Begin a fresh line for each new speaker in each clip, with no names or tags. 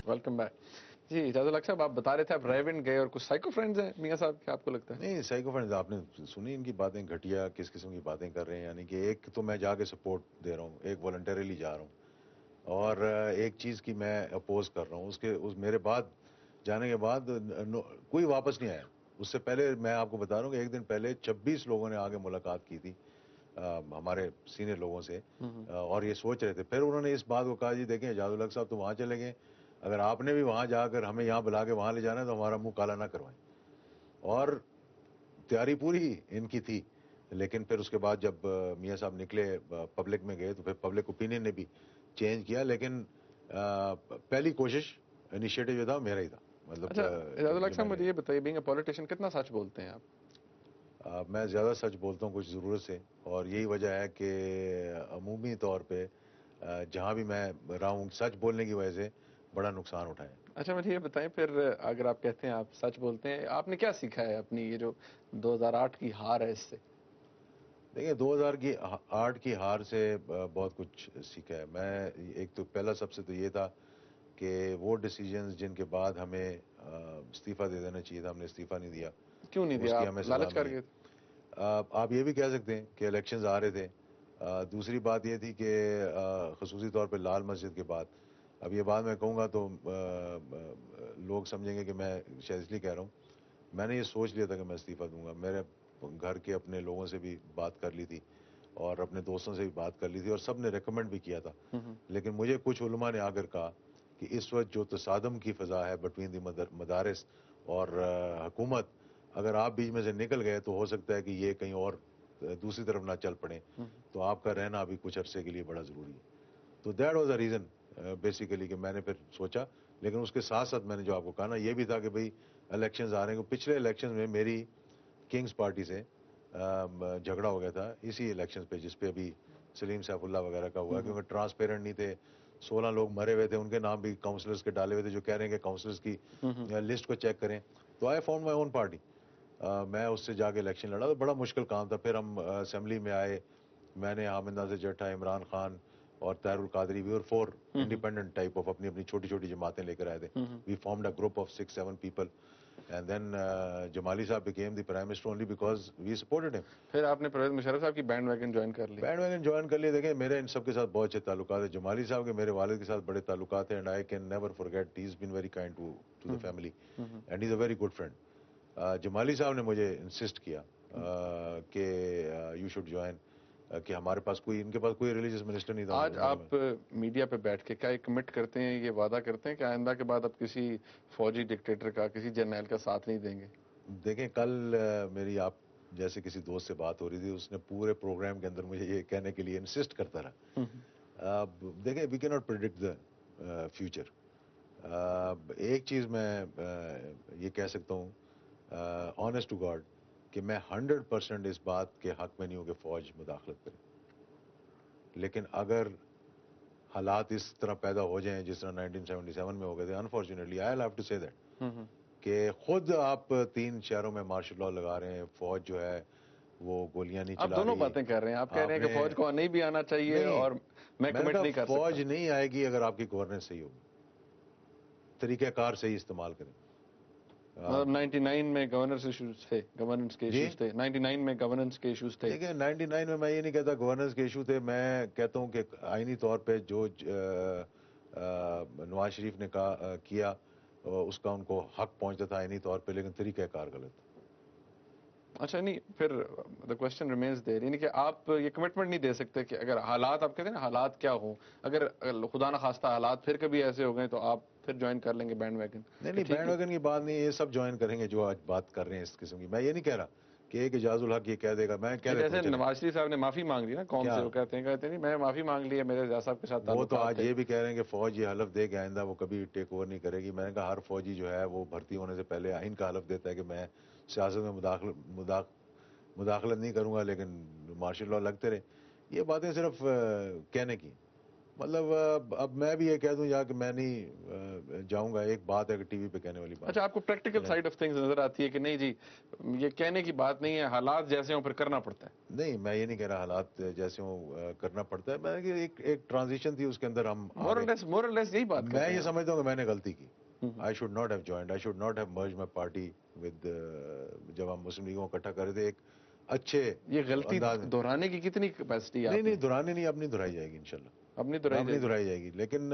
Welcome back. جی اجاز الحق صاحب، آپ بتا رہے تھے آپ ریونڈ گئے اور کچھ سائیکو فرینڈز ہیں میاں صاحب، کیا آپ کو لگتا ہے؟
نہیں، سائیکو فرینڈز آپ نے سنی ان کی باتیں، گھٹیا کس قسم کی باتیں کر رہے ہیں. یعنی کہ ایک تو میں جا کے سپورٹ دے رہا ہوں، ایک والنٹریلی جا رہا ہوں، اور ایک چیز کی میں اپوز کر رہا ہوں. میرے بعد جانے کے بعد کوئی واپس نہیں آیا. اس سے پہلے میں آپ کو بتا رہا ہوں کہ ایک دن پہلے 26 لوگوں نے آگے ملاقات کی تھی ہمارے سینئر لوگوں سے، اور یہ سوچ رہے تھے. پھر انہوں نے اس بات کو کہا، جی دیکھیں اجاز الحق صاحب تو وہاں چلے گئے، اگر آپ نے بھی وہاں جا کر ہمیں یہاں بلا کے وہاں لے جانا ہے تو ہمارا منہ کالا نہ کروائیں. اور تیاری پوری ان کی تھی. لیکن پھر اس کے بعد جب میاں صاحب نکلے پبلک میں گئے تو پھر پبلک اوپینین نے بھی چینج کیا. لیکن پہلی کوشش انیشیٹو جو تھا میرا ہی تھا. مطلب
اچھا اجاز الحق صاحب مجھے یہ بتائیے، بینگ اے پولیٹیشین کتنا سچ بولتے ہیں آپ؟
میں زیادہ سچ بولتا ہوں کچھ ضرورت سے، اور یہی وجہ ہے کہ عمومی طور پہ جہاں بھی میں رہا ہوں سچ بولنے کی وجہ سے بڑا نقصان اٹھایا.
اچھا مجھے یہ بتائیں پھر، اگر آپ کہتے ہیں آپ سچ بولتے ہیں، آپ نے کیا سیکھا ہے اپنی یہ جو 2008 کی ہار ہے اس سے؟
دیکھیے 2008 کی ہار سے بہت کچھ سیکھا ہے میں. ایک تو پہلا سب سے تو یہ تھا کہ وہ ڈیسیجنز جن کے بعد ہمیں استعفیٰ دے دینا چاہیے تھا، ہم نے استعفیٰ نہیں دیا.
کیوں نہیں
اس
دیا؟
کی
آپ
ہمیں سزا
لالچ کر
ملی.
گئے؟
آپ یہ بھی کہہ سکتے ہیں کہ الیکشنز آ رہے تھے. دوسری بات یہ تھی کہ خصوصی طور پہ لال مسجد کے بعد، اب یہ بات میں کہوں گا تو لوگ سمجھیں گے کہ میں شاید اس لیے کہہ رہا ہوں، میں نے یہ سوچ لیا تھا کہ میں استعفیٰ دوں گا. میرے گھر کے اپنے لوگوں سے بھی بات کر لی تھی اور اپنے دوستوں سے بھی بات کر لی تھی، اور سب نے ریکمینڈ بھی کیا تھا. لیکن مجھے کچھ علماء نے آ کر کہا کہ اس وقت جو تصادم کی فضا ہے بٹوین دی مدارس اور حکومت، اگر آپ بیچ میں سے نکل گئے تو ہو سکتا ہے کہ یہ کہیں اور دوسری طرف نہ چل پڑیں، تو آپ کا رہنا ابھی کچھ عرصے کے لیے بڑا ضروری ہے. تو that was a reason basically کہ میں نے پھر سوچا. لیکن اس کے ساتھ ساتھ میں نے جو آپ کو کہا نا، یہ بھی تھا کہ بھئی الیکشنز آ رہے ہیں. پچھلے الیکشن میں میری کنگز پارٹی سے جھگڑا ہو گیا تھا اسی الیکشن پہ، جس پہ ابھی سلیم سیف اللہ وغیرہ کا ہوا، کیونکہ ٹرانسپیرنٹ نہیں تھے. 16 لوگ مرے ہوئے تھے، ان کے نام بھی کاؤنسلرز کے ڈالے ہوئے تھے جو کہہ رہے ہیں کہ کاؤنسلرز کی لسٹ کو چیک کریں. تو I found my own party. میں اس سے جا کے الیکشن لڑا. تو بڑا مشکل کام تھا. پھر ہم اسمبلی میں آئے، میں نے حامد ناصر جٹھا، عمران خان اور طاہر القادری بھی، اور 4 انڈیپینڈنٹ ٹائپ آف اپنی اپنی چھوٹی چھوٹی جماعتیں لے کر آئے تھے. We formed a group of 6-7 people. And then Jamali Saab became the Prime Minister only because we supported him.
پھر آپ نے پرویز مشرف صاحب کی بینڈ ویگن جوائن کر لی؟
بینڈ ویگن جوائن کر لیے. دیکھیں میرے ان سب کے ساتھ بہت اچھے تعلقات ہیں. جمالی صاحب کے میرے والد کے ساتھ بڑے تعلقات ہیں. And I can never forget, he has been very kind to the family and he is a very good friend. جمالی صاحب نے مجھے انسسٹ کیا کہ یو شوڈ جوائن، کہ ہمارے پاس کوئی، ان کے پاس کوئی ریلیجیس منسٹر نہیں تھا.
آج آپ میڈیا پہ بیٹھ کے کیا ایک کمٹ کرتے ہیں، یہ وعدہ کرتے ہیں کہ آئندہ کے بعد اب کسی فوجی ڈکٹیٹر کا، کسی جرنیل کا ساتھ نہیں دیں گے؟
دیکھیں کل میری آپ جیسے کسی دوست سے بات ہو رہی تھی، اس نے پورے پروگرام کے اندر مجھے یہ کہنے کے لیے انسسٹ کرتا رہا. دیکھیں وی کی ناٹ پریڈکٹ دا فیوچر. ایک چیز میں یہ کہہ سکتا ہوں آنیسٹ ٹو گاڈ کہ میں 100% اس بات کے حق میں نہیں ہوں کہ فوج مداخلت کرے. لیکن اگر حالات اس طرح پیدا ہو جائیں جس طرح 1977 میں ہو گئے تھے، unfortunately I will have to say that, کہ خود آپ 3 شہروں میں مارشل لاء لگا رہے ہیں، فوج جو ہے وہ گولیاں نہیں چلا رہی.
آپ دونوں باتیں کر رہے ہیں. آپ کہہ رہے ہیں کہ فوج کو نہیں بھی آنا چاہیے اور میں کمٹ نہیں کر سکتا.
فوج نہیں آئے گی اگر آپ کی گورننس صحیح ہوگی، طریقہ کار صحیح استعمال کریں.
مطلب 99 میں گورننس ایشوز تھے، گورننس کے ایشوز تھے 99 میں، گورننس کے ایشوز تھے.
دیکھیں 99 میں یہ نہیں کہتا گورننس کے ایشو تھے. میں کہتا ہوں کہ آئینی طور پہ جو نواز شریف نے کیا اس کا ان کو حق پہنچتا تھا آئینی طور پہ، لیکن طریقہ کار غلط.
اچھا نہیں، پھر the question remains there، یعنی کہ آپ یہ کمٹمنٹ نہیں دے سکتے کہ اگر حالات، آپ کہتے ہیں نا حالات کیا ہوں، اگر خدا نہ خواستہ حالات پھر کبھی ایسے ہو گئے تو آپ پھر جوائن کر لیں گے بینڈ ویگن؟
نہیں بینڈ ویگن کی بات نہیں، یہ سب جوائن کریں گے جو آج بات کر رہے ہیں اس قسم کی. میں یہ نہیں کہہ رہا کہ ایک اعجاز الحق یہ کہہ دے گا، میں کہہ دیتا
جیسے
ہوں
نواز شریف صاحب نے معافی مانگ لی نا قوم سے، وہ کہتے ہیں میں معافی مانگ لی ہے، میرے اعجاز صاحب کے ساتھ
وہ تو
تعلقات
آج
تھے.
یہ بھی کہہ رہے ہیں کہ فوج یہ حلف دے کہ آئندہ وہ کبھی ٹیک اوور نہیں کرے گی. میں نے کہا ہر فوجی جو ہے وہ بھرتی ہونے سے پہلے آئین کا حلف دیتا ہے کہ میں سیاست میں مداخلت نہیں کروں گا، لیکن مارشل لاء لگتے رہے. یہ باتیں صرف کہنے کی. مطلب اب میں بھی یہ کہہ دوں یا کہ میں نہیں جاؤں گا، ایک بات ہے کہ ٹی وی پہ کہنے والی بات.
اچھا آپ کو پریکٹیکل سائڈ آف تھنگز نظر آتی ہے کہ نہیں جی یہ کہنے کی بات نہیں ہے، حالات جیسے ہوں پھر کرنا پڑتا ہے؟
نہیں، میں یہ نہیں کہہ رہا حالات جیسے ہوں کرنا پڑتا ہے. میں کہ ایک ٹرانزیشن تھی، اس کے اندر ہم
مور
آگے.
اور لیس یہی بات
میں
کرتے
یہ
ہیں.
سمجھتا ہوں کہ میں نے غلطی کی. I should not have joined, I should not have merge my party with. جب ہم مسلم لیگوں کو اکٹھا کر رہے تھے ایک اچھے
یہ غلطی
انداز میں.
دہرانے کی کتنی کیپیسٹی ہے
نہیں
آپ
نہیں،
میں؟
دہرانی نہیں، اپنی دہرائی جائے گی انشاءاللہ.
اپنی دہرائی
اپنی
جائے گی.
دہرائی جائے گی، لیکن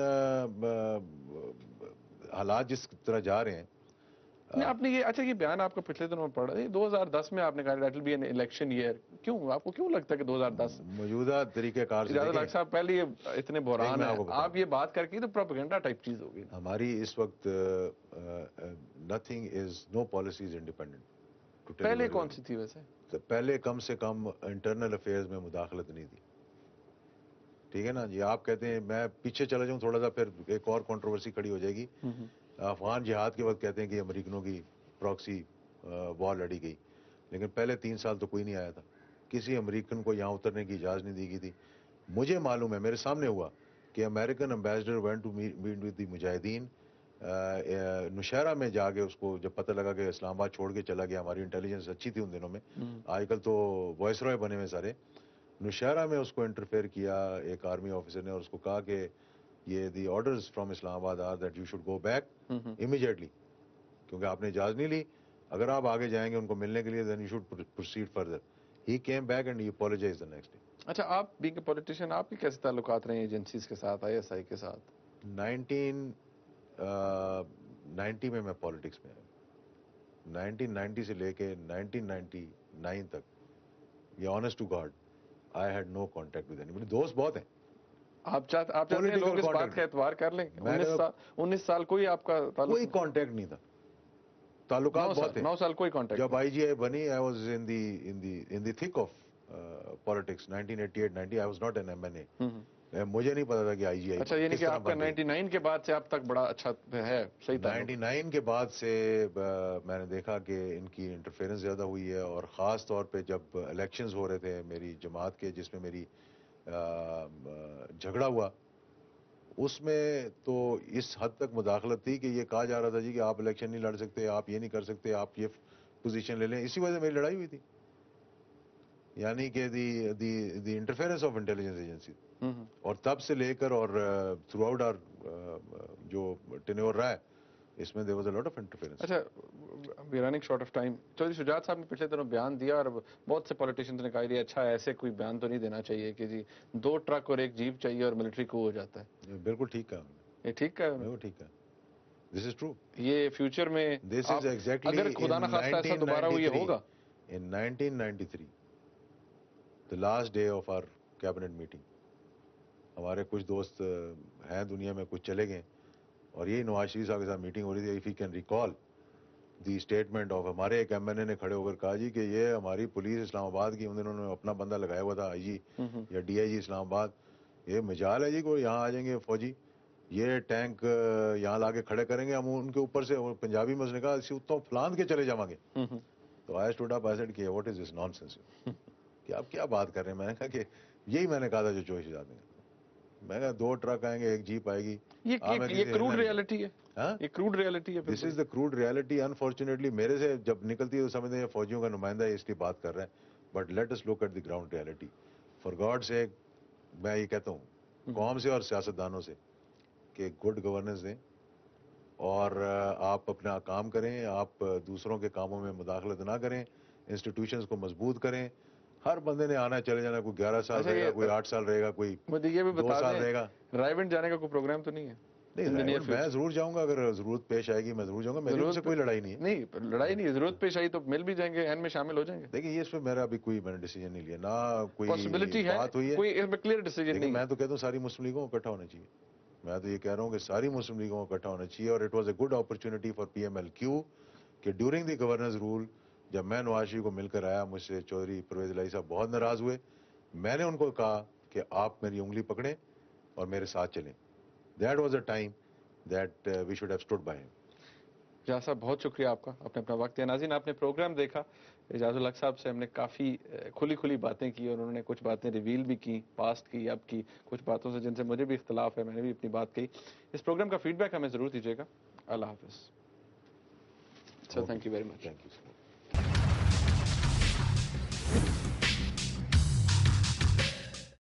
حالات جس طرح جا رہے ہیں.
نہیں آپ نے یہ اچھا یہ بیان آپ کو پچھلے دنوں میں پڑھا 2010 میں آپ نے کہا that will be an election year. کیوں آپ کو کیوں لگتا ہے کہ 2010؟
موجودہ طریقہ کار سے
اجازت
دیکھیں.
الحق صاحب پہلے یہ اتنے بحران
میں
ہیں،
آپ کو بتاؤں،
آپ یہ بات کر کے تو پروپیگنڈا ٹائپ چیز ہو گئی.
ہماری اس وقت nothing is, no policy is independent.
پہلے کون سی تھی ویسے؟
پہلے کم سے کم انٹرنل افیئرز میں مداخلت نہیں تھی. ٹھیک ہے نا جی. آپ کہتے ہیں میں پیچھے چلا جاؤں تھوڑا سا، پھر ایک اور کنٹروورسی کھڑی ہو جائے گی. افغان جہاد کے وقت کہتے ہیں کہ امریکنوں کی پراکسی وار لڑی گئی، لیکن پہلے 3 سال تو کوئی نہیں آیا تھا. کسی امریکن کو یہاں اترنے کی اجازت نہیں دی گئی تھی. مجھے معلوم ہے، میرے سامنے ہوا کہ American ambassador went to meet with the mujahideen. Nowshera میں جا کے اس کو جب پتہ لگا کہ اسلام آباد چھوڑ کے چلا گیا، ہماری انٹیلیجنس اچھی تھی ان دنوں میں، آج کل تو وائس رائے بنے ہوئے سارے. نوشہرہ میں اس کو انٹرفیئر کیا ایک آرمی آفیسر نے، اور اس کو کہا کہ یہ the orders from Islamabad are that you should go back immediately, کیونکہ آپ نے اجازت نہیں لی. اگر آپ آگے جائیں گے ان کو ملنے کے لیے then you should proceed further. He came back and he apologized the next day.
اچھا آپ بینگ اے پولیٹیشین آپ کے کیسے تعلقات رہے ہیں ایجنسیز کے ساتھ، ISI کے ساتھ؟
1990 میں پالیٹکس میں آیا. 1990 سے لے کے 1999 تک، یہ honest to God I had no contact with anybody. دوست بہت ہیں.
آپ چاہتے ہیں لوگ اس بات کا اعتبار کر لیں؟ 19 سال کوئی آپ کا تعلق؟
کوئی کانٹیکٹ نہیں تھا. تعلقات بہت ہیں.
9 سال کوئی کانٹیکٹ؟
جب IGI بنی آئی واز ان دی تھک of politics. 1988-90 I was not an MNA. مجھے نہیں پتا تھا کہ IGI
اچھا یعنی کہ آپ کا 99 کے بعد سے اب تک بڑا اچھا ہے صحیح تعلق؟
99 کے بعد سے میں نے دیکھا کہ ان کی انٹرفیئرنس زیادہ ہوئی ہے، اور خاص طور پہ جب الیکشنز ہو رہے تھے میری جماعت کے، جس میں میری جھگڑا ہوا، اس میں تو اس حد تک مداخلت تھی کہ یہ کہا جا رہا تھا جی کہ آپ الیکشن نہیں لڑ سکتے، آپ یہ نہیں کر سکتے، آپ یہ پوزیشن لے لیں. اسی وجہ سے میری لڑائی ہوئی تھی، یعنی کہ دی انٹرفیئرنس آف انٹیلیجنس ایجنسی. اور تب سے لے کر اور تھرو آؤٹ آر جو ٹینیور رہا ہے، اس میں there was a lot of interference.
اچھا we running short of time. Chaudhry Shujaat صاحب نے پچھلے دنوں بیان دیا اور بہت سے پولیٹیشینز نے کہا یہ اچھا ایسے کوئی بیان تو نہیں دینا چاہیے کہ جی 2 ٹرک اور 1 جیپ چاہیے اور ملٹری کو ہو جاتا ہے.
بالکل ٹھیک کہا.
یہ ٹھیک ہے؟
بالکل ٹھیک ہے. دس از ٹرو.
یہ فیوچر میں
دس از ایگزیکٹلی
اگر خدا نخواستہ ایسا دوبارہ ہو یہ ہوگا.
In 1993 the last day of our cabinet meeting، ہمارے کچھ دوست ہیں دنیا میں، کچھ چلے گئے، اور یہی نواز شریف صاحب کے ساتھ میٹنگ ہو رہی تھی. If you can recall the statement of, ہمارے ایک MNA نے کھڑے ہو کر کہا جی کہ یہ ہماری پولیس اسلام آباد کی، انہوں نے اپنا بندہ لگایا ہوا تھا IG یا DIG اسلام آباد، یہ مجال ہے جی کوئی یہاں آ جائیں گے فوجی، یہ ٹینک یہاں لا کے کھڑے کریں گے، ہم ان کے اوپر سے پنجابی میں اس نے کہا اسی اتوں فلان کے چلے جاؤں گے. تو I stood up, I said کہ what is this nonsense, کہ آپ کیا بات کر رہے ہیں. میں نے کہا کہ یہی میں نے کہا تھا جو چوش جاتے ہیں. میں کہا 2 ٹرک آئیں گے، 1 جیپ آئے گی.
یہ کروڈ ریالٹی ہے. یہ کروڈ ریالٹی ہے.
دس از دا کروڈ ریالٹی. انفارچونیٹلی میرے سے جب نکلتی ہے تو سمجھتے ہیں فوجیوں کا نمائندہ ہے اس کی بات کر رہا ہے، but let us look at the ground reality. For God sake میں یہ کہتا ہوں قوم سے اور سیاستدانوں سے کہ گڈ گورننس دیں، اور آپ اپنا کام کریں، آپ دوسروں کے کاموں میں مداخلت نہ کریں، انسٹیٹیوشنز کو مضبوط کریں. ہر بندے نے آنا چلے جانا، کوئی 11 سال رہے گا، کوئی 8 سال رہے گا، کوئی 2 سال رہے گا.
رائیونڈ جانے کا کوئی پروگرام تو نہیں ہے؟
نہیں، میں ضرور جاؤں گا، اگر ضرورت پیش آئے گی میں ضرور جاؤں گا. میری ان سے کوئی لڑائی نہیں ہے.
نہیں لڑائی نہیں ہے، ضرورت پیش آئی تو مل بھی جائیں گے، این میں شامل ہو جائیں گے.
دیکھیں یہ اس پہ میرا ابھی کوئی میں نے ڈیسیجن نہیں لیا، نہ کوئی
پاسبلٹی ہے،
بات ہوئی ہے.
کوئی اس میں کلیئر ڈیسیجن
لیکن
نہیں.
میں تو کہتا ہوں ساری مسلم لیگوں کو اکٹھا ہونا چاہیے. میں تو یہ کہہ رہا ہوں کہ ساری مسلم لیگوں کو اکٹھا ہونا چاہیے. اور it was a good opportunity for PMLQ کہ ڈیورنگ دی گورننس رول جب میں نواز شریف کو مل کر آیا، مجھ سے چودھری پرویز الہی صاحب بہت ناراض ہوئے. میں نے ان کو کہا کہ آپ میری انگلی پکڑیں اور میرے ساتھ چلیں. That was a time that we should have stood by him.
جہاں صاحب بہت شکریہ آپ کا، آپ نے اپنا وقت دیا. ناظرین آپ نے پروگرام دیکھا. اعجاز الحق صاحب سے ہم نے کافی کھلی باتیں کی اور انہوں نے کچھ باتیں ریویل بھی کی، پاسٹ کی، اب کی، کچھ باتوں سے جن سے مجھے بھی اختلاف ہے، میں نے بھی اپنی بات کہی. اس پروگرام کا فیڈ بیک ہمیں ضرور دیجیے گا. اللہ حافظ. Sir thank you very much.
Thank you.